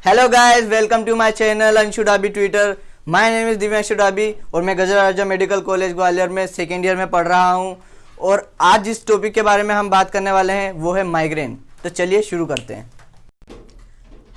Hello guys, welcome to my channel Anshu Dabi twitter. My name is Divyanshu Dabi और मैं गजरा राजा medical college Gwalior में सेकेंड ईयर में पढ़ रहा हूं। और आज जिस टॉपिक के बारे में हम बात करने वाले हैं वो है माइग्रेन। तो चलिए शुरू करते हैं।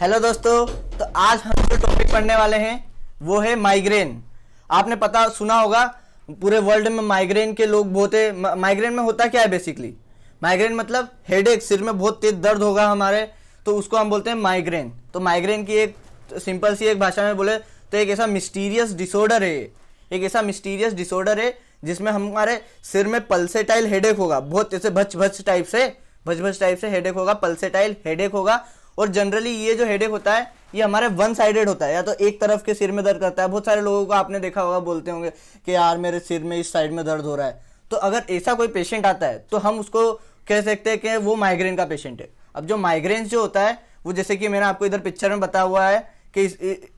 हेलो दोस्तों, तो आज हम जो टॉपिक पढ़ने वाले हैं वो है माइग्रेन। आपने पता सुना होगा पूरे वर्ल्ड में माइग्रेन के लोग बहुत है। माइग्रेन में होता क्या है बेसिकली? माइग्रेन मतलब हेडेक, सिर में बहुत तेज दर्द होगा हमारे, तो उसको हम बोलते हैं माइग्रेन। तो माइग्रेन की एक सिंपल सी एक भाषा में बोले तो एक ऐसा मिस्टीरियस डिसऑर्डर है, एक ऐसा मिस्टीरियस डिसऑर्डर है जिसमें हमारे सिर में पल्सेटाइल हेडेक होगा, बहुत ऐसे भच भच टाइप से हेडेक होगा, पल्सेटाइल हेडेक होगा। और जनरली ये जो हेडेक होता है ये हमारे वन साइडेड होता है, या तो एक तरफ के सिर में दर्द करता है। बहुत सारे लोगों को आपने देखा होगा, बोलते होंगे कि यार मेरे सिर में इस साइड में दर्द हो रहा है। तो अगर ऐसा कोई पेशेंट आता है तो हम उसको कह सकते हैं कि वो माइग्रेन का पेशेंट है। अब जो माइग्रेन जो होता है वो जैसे कि मैंने आपको इधर पिक्चर में बताया हुआ है कि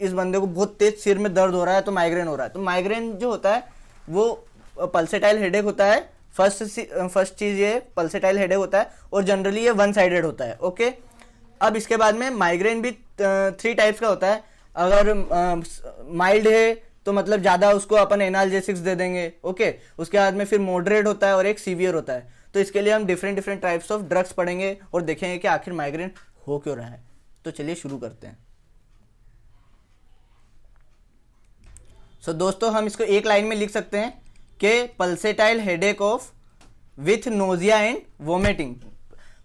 इस बंदे को बहुत तेज सिर में दर्द हो रहा है तो माइग्रेन हो रहा है। तो माइग्रेन जो होता है वो पल्सेटाइल हेडेक होता है। फर्स्ट चीज ये पल्सेटाइल हेडेक होता है और जनरली ये वन साइडेड होता है। ओके, अब इसके बाद में माइग्रेन भी 3 टाइप्स का होता है। अगर माइल्ड है तो मतलब ज़्यादा उसको अपन एनाल्जेसिक्स दे देंगे। ओके, उसके बाद में फिर मॉडरेट होता है और एक सीवियर होता है। तो इसके लिए हम डिफरेंट टाइप्स ऑफ ड्रग्स पढ़ेंगे और देखेंगे कि आखिर माइग्रेन हो क्यों रहा है। तो चलिए शुरू करते हैं। दोस्तों, हम इसको एक लाइन में लिख सकते हैं कि pulsatile headache of with nausea and vomiting.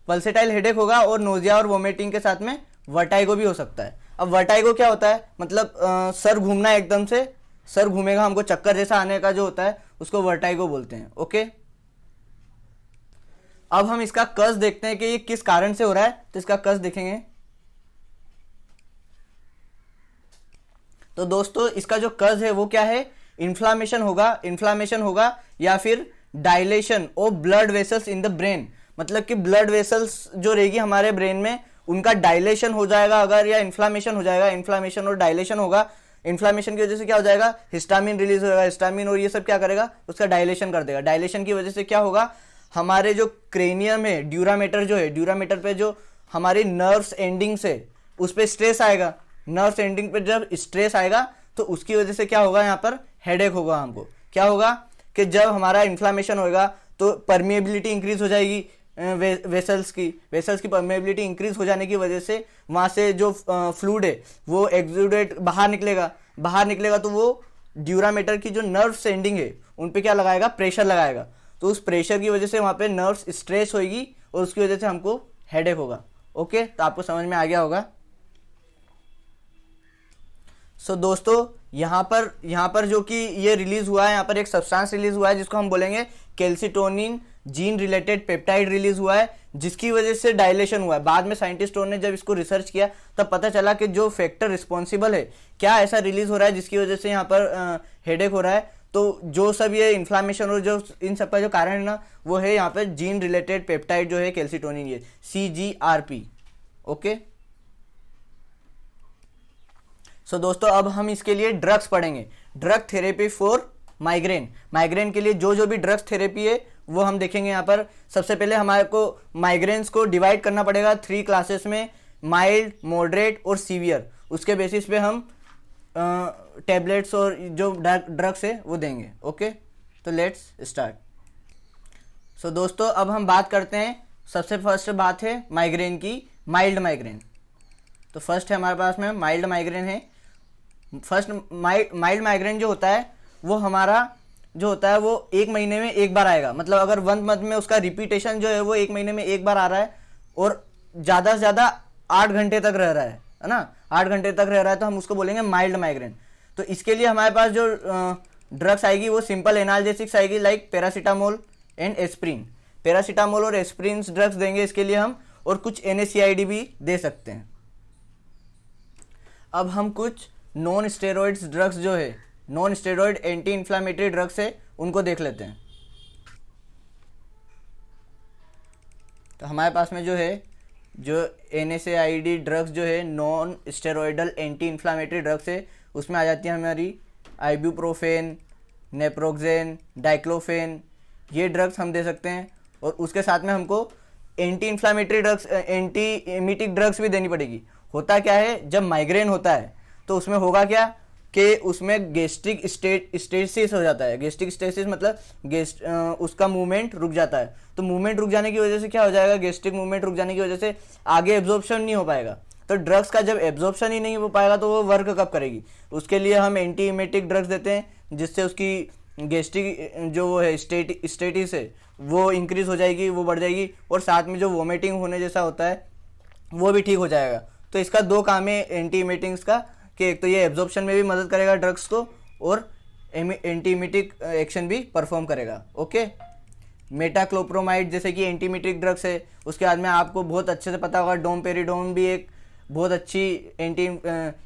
Pulsatile headache होगा और नोजिया और वोमिटिंग के साथ में वर्टाइगो भी हो सकता है। अब वर्टाइगो क्या होता है? मतलब सर घूमना, एकदम से सर घूमेगा, हमको चक्कर जैसा आने का जो होता है उसको वर्टाइगो बोलते हैं। ओके, अब हम इसका कज देखते हैं कि ये किस कारण से हो रहा है। तो इसका कज देखेंगे तो दोस्तों इसका जो कज है वो क्या है? इन्फ्लामेशन होगा या फिर dilation of blood vessels in the brain. मतलब कि ब्लड वेसल्स जो रहेगी हमारे ब्रेन में उनका डायलेशन हो जाएगा अगर, या इन्फ्लामेशन हो जाएगा। इन्फ्लामेशन और डायलेशन होगा। इन्फ्लामेशन की वजह से क्या हो जाएगा? हिस्टामिन रिलीज होगा, हिस्टामिन और ये सब क्या करेगा? उसका डायलेशन कर देगा। डायलेशन की वजह से क्या होगा? हमारे जो क्रेनियम है, ड्यूरामेटर जो है, ड्यूरामेटर पे जो हमारी नर्व्स एंडिंग्स है उस पर स्ट्रेस आएगा। नर्व्स एंडिंग पे जब स्ट्रेस आएगा तो उसकी वजह से क्या होगा? यहाँ पर हेडेक होगा। हमको क्या होगा कि जब हमारा इन्फ्लामेशन होगा तो परमिएबिलिटी इंक्रीज हो जाएगी वेसल्स की परमिएबिलिटी इंक्रीज हो जाने की वजह से वहाँ से जो फ्लूइड है वो एक्सुडेट बाहर निकलेगा तो वो ड्यूरामेटर की जो नर्व्स एंडिंग है उन पे क्या लगाएगा? प्रेशर लगाएगा। तो उस प्रेशर की वजह से वहाँ पे नर्व्स स्ट्रेस होगी और उसकी वजह से हमको हेडेक होगा। ओके, तो आपको समझ में आ गया होगा। दोस्तों यहाँ पर जो कि ये रिलीज हुआ है, यहाँ पर एक सब्सटेंस रिलीज हुआ है जिसको हम बोलेंगे calcitonin gene related peptide release हुआ है, जिसकी वजह से डायलेशन हुआ है। बाद में साइंटिस्टों ने जब इसको रिसर्च किया तब पता चला कि जो फैक्टर रिस्पॉन्सिबल है, क्या ऐसा रिलीज हो रहा है जिसकी वजह से यहाँ पर हेडेक हो रहा है। तो जो सब ये इन्फ्लामेशन और जो इन सब का जो कारण है ना, वो है यहाँ पर जीन रिलेटेड पेप्टाइड जो है कैल्सिटोनिन, ये CGRP। ओके, दोस्तों अब हम इसके लिए ड्रग्स पढ़ेंगे। ड्रग थेरेपी फॉर माइग्रेन के लिए जो भी ड्रग्स थेरेपी है वो हम देखेंगे। यहाँ पर सबसे पहले हमारे को माइग्रेन्स को डिवाइड करना पड़ेगा 3 क्लासेस में, माइल्ड, मॉडरेट और सीवियर। उसके बेसिस पे हम टैबलेट्स और जो ड्रग्स है वो देंगे। ओके, तो लेट्स स्टार्ट। दोस्तों अब हम बात करते हैं, सबसे फर्स्ट बात है माइग्रेन की, माइल्ड माइग्रेन। तो फर्स्ट है हमारे पास में माइल्ड माइग्रेन है। फर्स्ट माइल्ड माइग्रेन जो होता है वो हमारा जो होता है वो 1 महीने में एक बार आएगा। मतलब अगर 1 मंथ में उसका रिपीटेशन जो है वो 1 महीने में एक बार आ रहा है और ज़्यादा से ज़्यादा 8 घंटे तक रह रहा है ना, 8 घंटे तक रह रहा है तो हम उसको बोलेंगे माइल्ड माइग्रेन। तो इसके लिए हमारे पास जो ड्रग्स आएगी वो सिंपल एनाल्जेसिक्स आएगी, like paracetamol and aspirin. Paracetamol और एस्प्रिन ड्रग्स देंगे इसके लिए हम, और कुछ NSAID भी दे सकते हैं। अब हम कुछ नॉन स्टेरॉइड्स ड्रग्स जो है, non steroid anti inflammatory drugs है, उनको देख लेते हैं। तो हमारे पास में जो है जो NSAID ड्रग्स जो है, non steroidal anti inflammatory drugs है, उसमें आ जाती है हमारी आइब्यूप्रोफेन, नेप्रोक्सेन, डाइक्लोफेन। ये ड्रग्स हम दे सकते हैं। और उसके साथ में हमको anti inflammatory drugs, anti emetic drugs भी देनी पड़ेगी। होता क्या है, जब माइग्रेन होता है तो उसमें होगा क्या कि उसमें गैस्ट्रिक स्टेसिस हो जाता है। गैस्ट्रिक स्टेसिस मतलब उसका मूवमेंट रुक जाता है। तो मूवमेंट रुक जाने की वजह से क्या हो जाएगा, गैस्ट्रिक मूवमेंट रुक जाने की वजह से आगे एब्जॉर्प्शन नहीं हो पाएगा। तो ड्रग्स का जब एब्जॉर्प्शन ही नहीं हो पाएगा तो वो वर्क कब करेगी। उसके लिए हम एंटी इमेटिक ड्रग्स देते हैं, जिससे उसकी गैस्ट्रिक जो वो है स्टेटिस है वो इंक्रीज हो जाएगी, वो बढ़ जाएगी, और साथ में जो वोमिटिंग होने जैसा होता है वो भी ठीक हो जाएगा। तो इसका दो काम है एंटी इमेटिक्स का, कि एक तो ये एब्जॉर्प्शन में भी मदद करेगा ड्रग्स को, और एंटी इमेटिक एक्शन भी परफॉर्म करेगा। ओके, मेटाक्लोप्रोमाइड जैसे कि एंटी इमेटिक ड्रग्स है। उसके बाद में आपको बहुत अच्छे से पता होगा डोमपेरिडोन भी एक बहुत अच्छी एंटी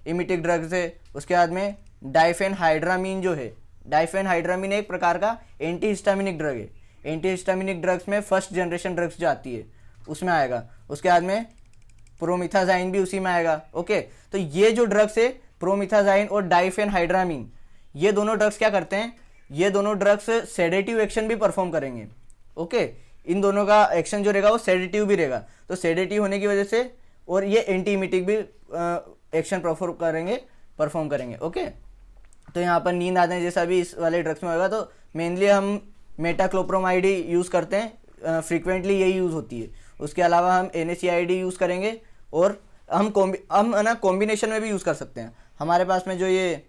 इमेटिक ड्रग्स है। उसके बाद में डाइफेनहाइड्रामीन जो है, डाइफेनहाइड्रामीन एक प्रकार का एंटी हिस्टामिनिक ड्रग है। एंटी हिस्टामिनिक ड्रग्स में फर्स्ट जनरेशन ड्रग्स जो आती है उसमें आएगा। उसके बाद में प्रोमिथाजाइन भी उसी में आएगा। ओके, तो ये जो ड्रग्स है प्रोमिथाजाइन और डाइफेनहाइड्रामीन, ये दोनों ड्रग्स क्या करते हैं, ये दोनों ड्रग्स सेडेटिव एक्शन भी परफॉर्म करेंगे। ओके, इन दोनों का एक्शन जो रहेगा वो सेडेटिव भी रहेगा। तो सेडेटिव होने की वजह से और ये एंटी इमेटिक भी एक्शन परफॉर्म करेंगे। ओके, तो यहाँ पर नींद आने जैसा भी इस वाले ड्रग्स में होगा। तो मेनली हम मेटाक्लोप्रोमाइड ही यूज़ करते हैं, फ्रीक्वेंटली यही यूज़ होती है। उसके अलावा हम NSAID यूज़ करेंगे, और हम ना कॉम्बिनेशन में भी यूज़ कर सकते हैं। हमारे पास में जो ये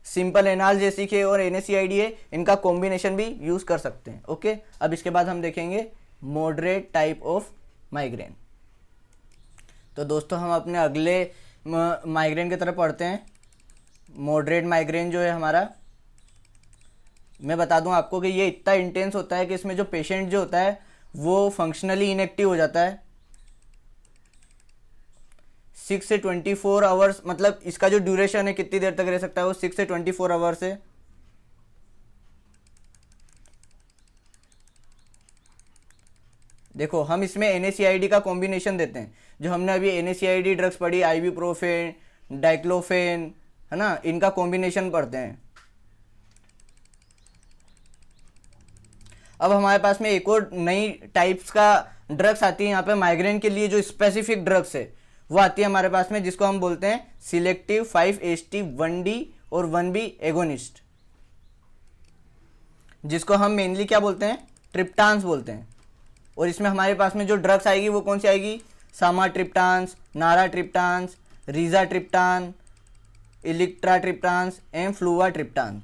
सिंपल एनाल्जेसिक है और NSAID है, इनका कॉम्बिनेशन भी यूज़ कर सकते हैं। ओके, अब इसके बाद हम देखेंगे मॉडरेट टाइप ऑफ माइग्रेन। तो दोस्तों हम अपने अगले माइग्रेन की तरफ पढ़ते हैं। मॉडरेट माइग्रेन जो है हमारा, मैं बता दूं आपको कि ये इतना इंटेंस होता है कि इसमें जो पेशेंट जो होता है वो फंक्शनली इनएक्टिव हो जाता है 6 से 24 आवर्स। मतलब इसका जो ड्यूरेशन है कितनी देर तक रह सकता है वो 6 से 24 आवर्स है। देखो हम इसमें NSAID का कॉम्बिनेशन देते हैं। जो हमने अभी NSAID ड्रग्स पढ़ी, आइबुप्रोफेन, डाइक्लोफेन, है ना, इनका कॉम्बिनेशन पढ़ते हैं। अब हमारे पास में एक और नई टाइप्स का ड्रग्स आती है यहाँ पे माइग्रेन के लिए, जो स्पेसिफिक ड्रग्स है वो आती है हमारे पास में, जिसको हम बोलते हैं सिलेक्टिव 5-HT1D और 1B एगोनिस्ट, जिसको हम मेनली क्या बोलते हैं, ट्रिप्टान्स बोलते हैं। और इसमें हमारे पास में जो ड्रग्स आएगी वो कौन सी आएगी, सामाट्रिप्टान्स, नाराट्रिप्टान्स, रीजाट्रिप्टान, इलिक्ट्राट्रिप्टान्स एंड फ्लूवाट्रिप्टान।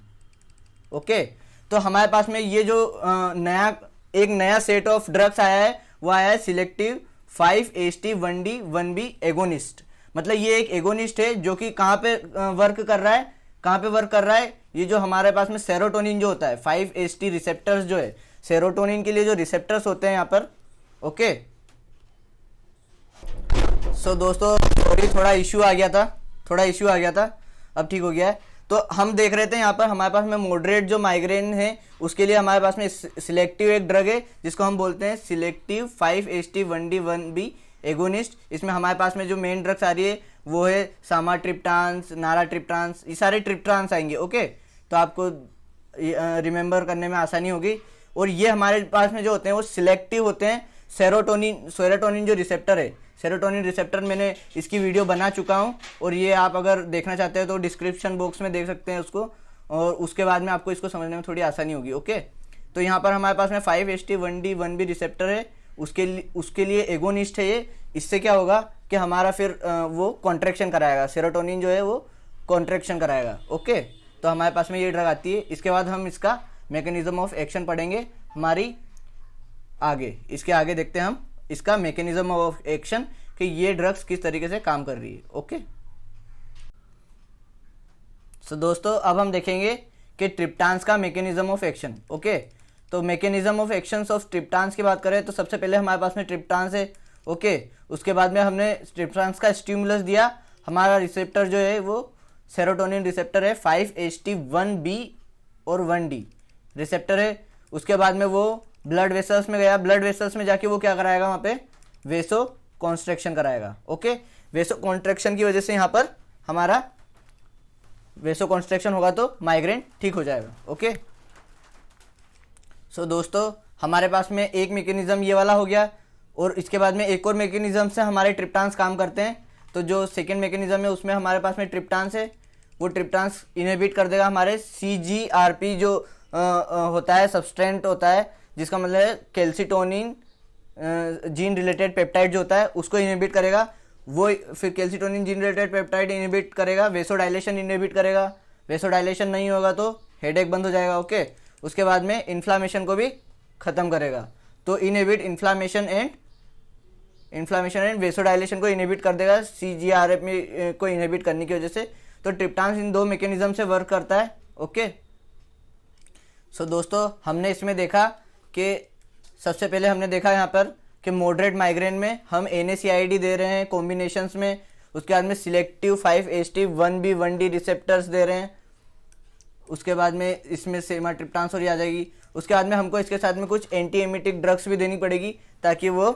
ओके, तो हमारे पास में ये जो एक नया सेट ऑफ ड्रग्स आया है वो आया है सिलेक्टिव 5-HT1D 1B एगोनिस्ट। मतलब ये एक एगोनिस्ट है जो कि कहाँ पे वर्क कर रहा है, ये जो हमारे पास में सेरोटोनिन जो होता है, 5-HT रिसेप्टर्स जो है, सेरोटोनिन के लिए जो रिसेप्टर्स होते हैं यहाँ पर। ओके, सो दोस्तों थोड़ा इश्यू आ गया था, अब ठीक हो गया है। तो हम देख रहे थे यहाँ पर हमारे पास में मॉडरेट जो माइग्रेन है उसके लिए हमारे पास में सिलेक्टिव एक ड्रग है जिसको हम बोलते हैं सिलेक्टिव 5-HT1D 1B एगोनिस्ट। इसमें हमारे पास में जो मेन ड्रग्स आ रही है वो है सामाट्रिप्टान्स, नाराट्रिप्टान्स, ये सारे ट्रिप्टान्स आएंगे। ओके, तो आपको रिमेंबर करने में आसानी होगी। और ये हमारे पास में जो होते हैं वो सिलेक्टिव होते हैं सेरोटोनिन जो रिसेप्टर है, सेरोटोनिन रिसेप्टर मैंने इसकी वीडियो बना चुका हूँ, और ये आप अगर देखना चाहते हो तो डिस्क्रिप्शन बॉक्स में देख सकते हैं उसको, और उसके बाद में आपको इसको समझने में थोड़ी आसानी होगी। ओके, तो यहाँ पर हमारे पास में 5-HT1D 1B रिसेप्टर है, उसके लिए एगोनिस्ट है ये। इससे क्या होगा कि हमारा फिर वो कॉन्ट्रैक्शन कराएगा, सेरोटोनिन जो है वो कॉन्ट्रैक्शन कराएगा। ओके, तो हमारे पास में ये ड्रग आती है। इसके बाद हम इसका मैकेनिज्म ऑफ एक्शन पढ़ेंगे हमारी आगे। इसके आगे देखते हैं हम इसका मैकेनिज्म ऑफ एक्शन कि ये ड्रग्स किस तरीके से काम कर रही है। ओके, सो दोस्तों अब हम देखेंगे कि ट्रिप्टान्स का मैकेनिज्म ऑफ एक्शन। ओके, तो mechanism of actions of triptans की बात करें तो सबसे पहले हमारे पास में ट्रिप्टान्स है। ओके, उसके बाद में हमने ट्रिप्टान्स का स्टिमुलस दिया, हमारा रिसेप्टर जो है वो सेरोटोनिन रिसेप्टर है, 5-HT1B और 1D रिसेप्टर है। उसके बाद में वो ब्लड वेसल्स में गया, ब्लड वेसल्स में जाके वो क्या कराएगा, वहाँ पे वेसो कॉन्स्ट्रक्शन कराएगा। ओके, वेसो कॉन्स्ट्रक्शन की वजह से यहाँ पर हमारा वेसो कॉन्स्ट्रक्शन होगा तो माइग्रेन ठीक हो जाएगा। ओके, सो दोस्तों हमारे पास में एक मैकेनिज्म ये वाला हो गया, और इसके बाद में एक और मैकेनिज्म से हमारे ट्रिप्टान्स काम करते हैं, तो जो सेकेंड मैकेनिज्म है उसमें हमारे पास में ट्रिप्टान्स है, वो ट्रिप्टान्स इनहिबिट कर देगा हमारे CGRP जो होता है, सबस्टेंट होता है, जिसका मतलब है कैल्सिटोनिन जीन रिलेटेड पेप्टाइड जो होता है उसको इनहिबिट करेगा। वो फिर calcitonin gene related peptide inhibit करेगा, वेसोडाइलेशन इनहिबिट करेगा। वेसोडाइलेशन नहीं होगा तो हेडेक बंद हो जाएगा। ओके, उसके बाद में इन्फ्लामेशन को भी खत्म करेगा। तो इनहिबिट इन्फ्लामेशन एंड वेसोडाइलेशन को इनहिबिट कर देगा CGRP को इनहिबिट करने की वजह से। तो ट्रिप्टान्स इन दो मैकेनिज्म से वर्क करता है। ओके, सो दोस्तों हमने इसमें देखा कि सबसे पहले हमने देखा यहाँ पर कि मॉडरेट माइग्रेन में हम NSAID दे रहे हैं कॉम्बिनेशंस में। उसके बाद में सिलेक्टिव 5-HT1B 1D रिसेप्टर्स दे रहे हैं। उसके बाद में इसमें सेमाट्रिप्टांस आ जाएगी। उसके बाद में हमको इसके साथ में कुछ एंटी एमिटिक ड्रग्स भी देनी पड़ेगी ताकि वो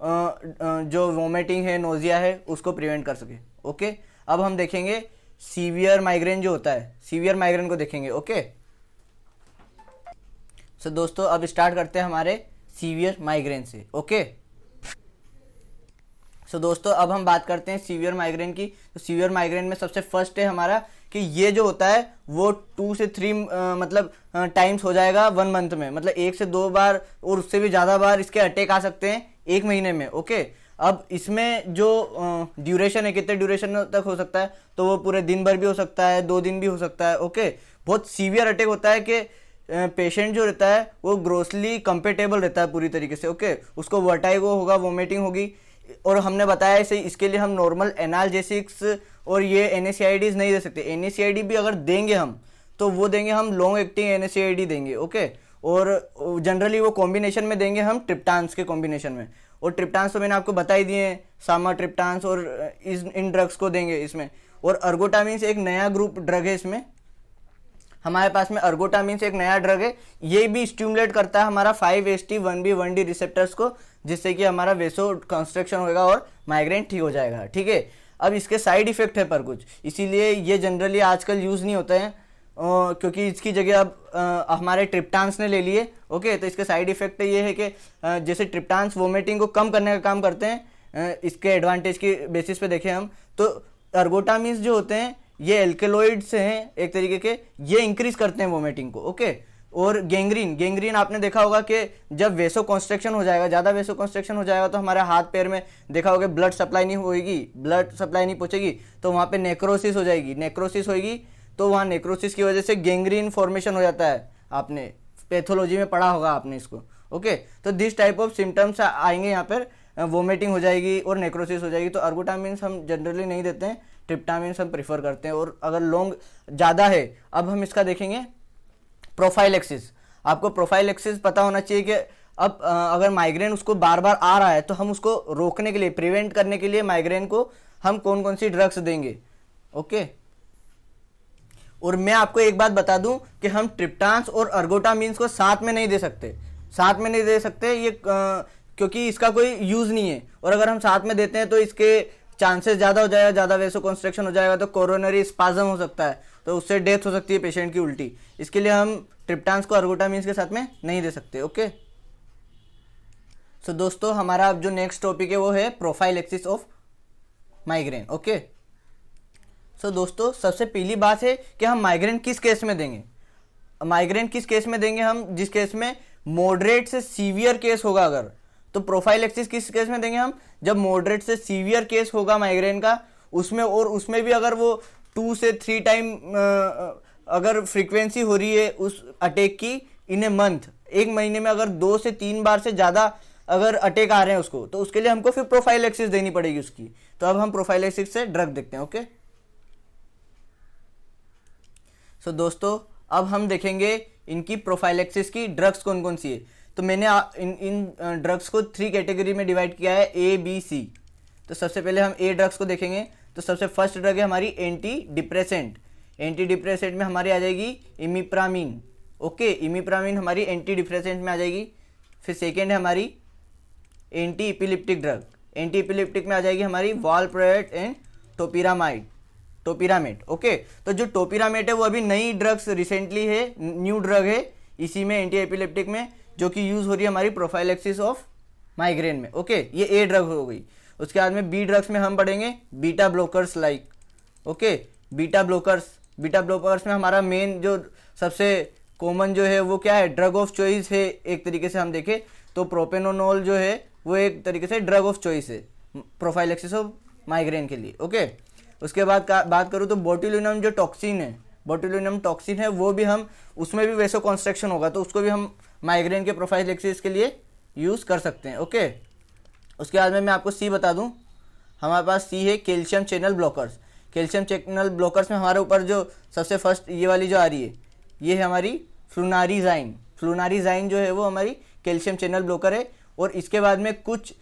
जो वोमिटिंग है, नोजिया है, उसको प्रिवेंट कर सके। ओके, अब हम देखेंगे सीवियर माइग्रेन जो होता है, सीवियर माइग्रेन को देखेंगे। ओके, सो दोस्तों अब स्टार्ट करते हैं हमारे सीवियर माइग्रेन से। ओके, सो दोस्तों अब हम बात करते हैं सीवियर माइग्रेन की। तो सीवियर माइग्रेन में सबसे फर्स्ट है हमारा कि ये जो होता है वो 2 से 3 मतलब टाइम्स हो जाएगा 1 मंथ में, मतलब 1 से 2 बार और उससे भी ज़्यादा बार इसके अटैक आ सकते हैं 1 महीने में। ओके, अब इसमें जो ड्यूरेशन है, कितने ड्यूरेशन तक हो सकता है, तो वो पूरे दिन भर भी हो सकता है, 2 दिन भी हो सकता है। ओके, बहुत सीवियर अटैक होता है कि पेशेंट जो रहता है वो ग्रोसली कंपेटेबल रहता है पूरी तरीके से। ओके, उसको वर्टाइगो होगा, वोमिटिंग होगी। और हमने बताया इसे, इसके लिए हम नॉर्मल एनाल्जेसिक्स और ये NSAIDs नहीं दे सकते। NSAID भी अगर देंगे हम तो वो देंगे हम लॉन्ग एक्टिंग NSAID देंगे। ओके, और जनरली वो कॉम्बिनेशन में देंगे हम ट्रिप्टान्स के कॉम्बिनेशन में। और ट्रिप्टान्स तो मैंने आपको बता ही दिए हैं, सामा ट्रिप्टान्स, और इन ड्रग्स को देंगे इसमें। और अर्गोटामिन से एक नया ग्रुप ड्रग है इसमें हमारे पास में। अर्गोटामिन से एक नया ड्रग है, ये भी स्टिमुलेट करता है हमारा 5-HT1B 1D रिसेप्टर्स को, जिससे कि हमारा वेसो कंस्ट्रक्शन होगा और माइग्रेन ठीक हो जाएगा। ठीक है, अब इसके साइड इफेक्ट है पर कुछ, इसीलिए ये जनरली आजकल यूज़ नहीं होते हैं क्योंकि इसकी जगह अब हमारे ट्रिप्टान्स ने ले लिए। ओके, तो इसके साइड इफेक्ट ये है कि जैसे ट्रिप्टान्स वोमिटिंग को कम करने का काम करते हैं, इसके एडवांटेज की बेसिस पे देखें हम तो अर्गोटामिन्स जो होते हैं ये एल्केलॉइड्स हैं एक तरीके के, ये इंक्रीज करते हैं वोमिटिंग को। ओके, और गैंग्रीन आपने देखा होगा कि जब वेसो कंस्ट्रक्शन हो जाएगा, ज़्यादा वेसो कंस्ट्रक्शन हो जाएगा तो हमारे हाथ पैर में देखा होगा ब्लड सप्लाई नहीं होगी, ब्लड सप्लाई नहीं पहुंचेगी, तो वहाँ पे नेक्रोसिस हो जाएगी। नेक्रोसिस होगी तो वहाँ नेक्रोसिस की वजह से गैंग्रीन फॉर्मेशन हो जाता है। आपने पैथोलॉजी में पढ़ा होगा आपने इसको। ओके, तो दिस टाइप ऑफ सिम्टम्स आएंगे यहाँ पर, वोमिटिंग हो जाएगी और नेक्रोसिस हो जाएगी। तो अर्गोटामिन्स हम जनरली नहीं देते हैं, ट्रिप्टामिन्स हम प्रीफर करते हैं। और अगर लॉन्ग ज़्यादा है, अब हम इसका देखेंगे प्रोफाइलेक्सिस। आपको प्रोफाइलेक्सिस पता होना चाहिए कि अब अगर माइग्रेन उसको बार बार आ रहा है तो हम उसको रोकने के लिए, प्रिवेंट करने के लिए माइग्रेन को हम कौन कौन सी ड्रग्स देंगे। ओके, और मैं आपको एक बात बता दूं कि हम ट्रिप्टान्स और अर्गोटामिन्स को साथ में नहीं दे सकते, साथ में नहीं दे सकते ये क्योंकि इसका कोई यूज़ नहीं है। और अगर हम साथ में देते हैं तो इसके चांसेस ज़्यादा हो जाएगा, ज़्यादा वेसो कंस्ट्रक्शन हो जाएगा तो कोरोनरी स्पाज्म हो सकता है, तो उससे डेथ हो सकती है पेशेंट की उल्टी। इसके लिए हम ट्रिप्टान्स को अर्गोटामिन्स के साथ में नहीं दे सकते। ओके, सो दोस्तों हमारा अब जो नेक्स्ट टॉपिक है वो है प्रोफाइलेक्सिस ऑफ माइग्रेन। ओके, सो दोस्तों सबसे पहली बात है कि हम माइग्रेन किस केस में देंगे। माइग्रेन किस केस में देंगे हम, जिस केस में मॉडरेट से सीवियर केस होगा अगर, तो प्रोफाइलेक्सिस किस केस में देंगे हम, जब मॉडरेट से सीवियर केस होगा माइग्रेन का, उसमें और उसमें भी अगर वो 2 से 3 टाइम अगर फ्रीक्वेंसी हो रही है उस अटैक की इन ए मंथ, 1 महीने में अगर 2 से 3 बार से ज़्यादा अगर अटैक आ रहे हैं उसको, तो उसके लिए हमको फिर प्रोफाइलेक्सिस देनी पड़ेगी उसकी। तो अब हम प्रोफाइलेक्सिस से ड्रग देखते हैं। ओके, सो दोस्तों अब हम देखेंगे इनकी प्रोफाइलेक्सिस की ड्रग्स कौन कौन सी है। तो मैंने इन ड्रग्स को 3 कैटेगरी में डिवाइड किया है, A, B, C। तो सबसे पहले हम A ड्रग्स को देखेंगे। तो सबसे फर्स्ट ड्रग है हमारी एंटी डिप्रेसेंट। एंटी डिप्रेसेंट में हमारी आ जाएगी इमिप्रामिन। ओके, इमिप्रामिन हमारी एंटी डिप्रेसेंट में आ जाएगी। फिर सेकेंड है हमारी एंटी इपिलिप्टिक ड्रग। एंटी इपिलिप्टिक में आ जाएगी हमारी वालप्रोएट एंड टोपिरामेट। ओके, तो जो टोपिरामेट है वो अभी नई ड्रग्स रिसेंटली है, न्यू ड्रग है इसी में एंटी एपिलेप्टिक में, जो कि यूज़ हो रही है हमारी प्रोफाइलेक्सिस ऑफ माइग्रेन में। ओके, ये ए ड्रग हो गई। उसके बाद में बी ड्रग्स में हम पढ़ेंगे beta blockers like, okay. Beta blockers में हमारा मेन जो सबसे कॉमन जो है वो क्या है, ड्रग ऑफ चॉइस है। एक तरीके से हम देखें तो प्रोपेनोनोल जो है वो एक तरीके से ड्रग ऑफ चॉइस है प्रोफाइलैक्सिस ऑफ माइग्रेन के लिए, ओके। उसके बाद बात करूँ तो बोटुलिनम जो टॉक्सिन है, बोटुलिनम टॉक्सिन है, वो भी हम उसमें भी वैसो कॉन्स्ट्रक्शन होगा तो उसको भी हम माइग्रेन के प्रोफाइलैक्सिस के लिए यूज़ कर सकते हैं, ओके। उसके बाद में मैं आपको सी बता दूं, हमारे पास सी है calcium channel blockers. Calcium channel blockers में हमारे ऊपर जो सबसे फर्स्ट ये वाली जो आ रही है ये है हमारी फ्लुनारिजाइन। फ्लुनारिजाइन जो है वो हमारी कैल्शियम चैनल ब्लॉकर है। और इसके बाद में कुछ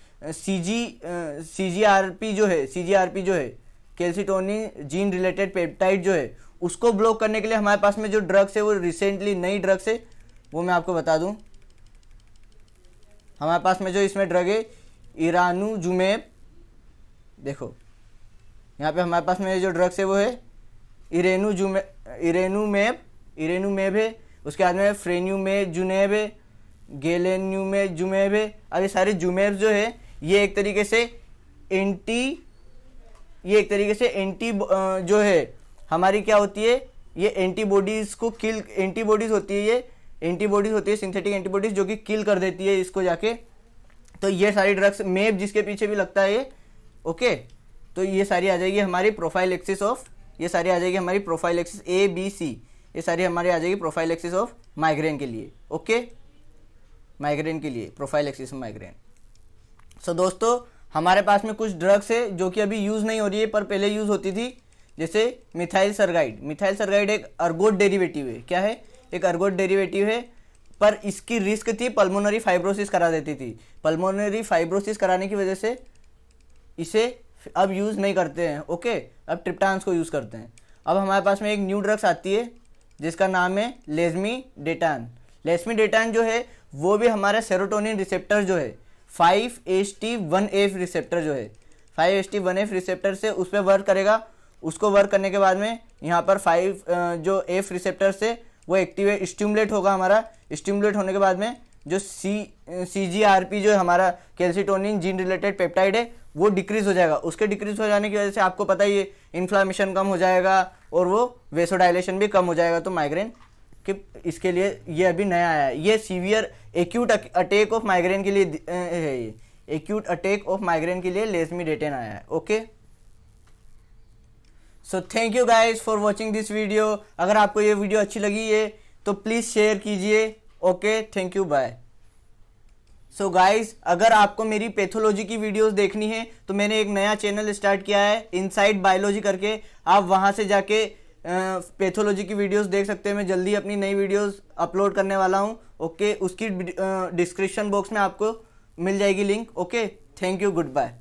सीजीआरपी जो है कैल्सिटोनिन जीन रिलेटेड पेप्टाइड जो है उसको ब्लॉक करने के लिए हमारे पास में जो ड्रग्स है वो रिसेंटली नई ड्रग्स है, वो मैं आपको बता दूं। हमारे पास में जो इसमें ड्रग है इरानुजुमेब, देखो यहाँ पे हमारे पास में जो ड्रग्स है वो है इरेनुमेब है। उसके बाद में फ्रेन्यूमेजुनेब है, गेलेन्यूमेजुमेब है। अब ये सारे जुमेब जो है ये एक तरीके से एंटी जो है हमारी क्या होती है, ये एंटीबॉडीज़ होती है सिंथेटिक एंटीबॉडीज़ जो कि किल कर देती है इसको जाके। तो ये सारी ड्रग्स मेब जिसके पीछे भी लगता है ये, ओके। तो ये सारी आ जाएगी हमारी प्रोफाइलैक्सिस ऑफ, ये सारी आ जाएगी हमारी प्रोफाइलैक्सिस ABC, ये सारी हमारी आ जाएगी प्रोफाइलैक्सिस ऑफ माइग्रेन के लिए, ओके। माइग्रेन के लिए प्रोफाइलैक्सिस ऑफ माइग्रेन। सो दोस्तों हमारे पास में कुछ ड्रग्स है जो कि अभी यूज़ नहीं हो रही है पर पहले यूज़ होती थी, जैसे मिथाइल सरगाइड एक अर्गोट डेरिवेटिव है। क्या है, एक अर्गोट डेरिवेटिव है, पर इसकी रिस्क थी पल्मोनरी फाइब्रोसिस करा देती थी। पल्मोनरी फाइब्रोसिस कराने की वजह से इसे अब यूज़ नहीं करते हैं, ओके। अब ट्रिप्टान्स को यूज़ करते हैं। अब हमारे पास में एक न्यू ड्रग्स आती है जिसका नाम है लेस्मीडेटान जो है वो भी हमारा सेरोटोनिन रिसेप्टर जो है 5-HT1F रिसेप्टर जो है 5-HT1F रिसेप्टर से उस पर वर्क करेगा। उसको वर्क करने के बाद में यहाँ पर 5 जो F रिसेप्टर से वो एक्टिवेट स्टिमुलेट होगा हमारा। स्टिमुलेट होने के बाद में जो CGRP जो है हमारा कैल्सिटोनिन जीन रिलेटेड पेप्टाइड है वो डिक्रीज हो जाएगा। उसके डिक्रीज हो जाने की वजह से आपको पता ही है इन्फ्लामेशन कम हो जाएगा और वो वेसोडाइलेशन भी कम हो जाएगा। तो माइग्रेन कि इसके लिए ये अभी नया आया है, ये severe acute attack of migraine के लिए है। ये एक्यूट अटैक ऑफ माइग्रेन के लिए लेस्मीडेटान आया है, okay. So thank you guys for watching this video. अगर आपको ये वीडियो अच्छी लगी है तो प्लीज़ शेयर कीजिए, okay. Thank you, bye. So guys अगर आपको मेरी पैथोलॉजी की वीडियोस देखनी है तो मैंने एक नया चैनल स्टार्ट किया है इनसाइड बायोलॉजी करके, आप वहाँ से जाके पैथोलॉजी की वीडियोस देख सकते हैं। मैं जल्दी अपनी नई वीडियोस अपलोड करने वाला हूँ, ओके। उसकी डिस्क्रिप्शन बॉक्स में आपको मिल जाएगी link, okay. Thank you, good bye.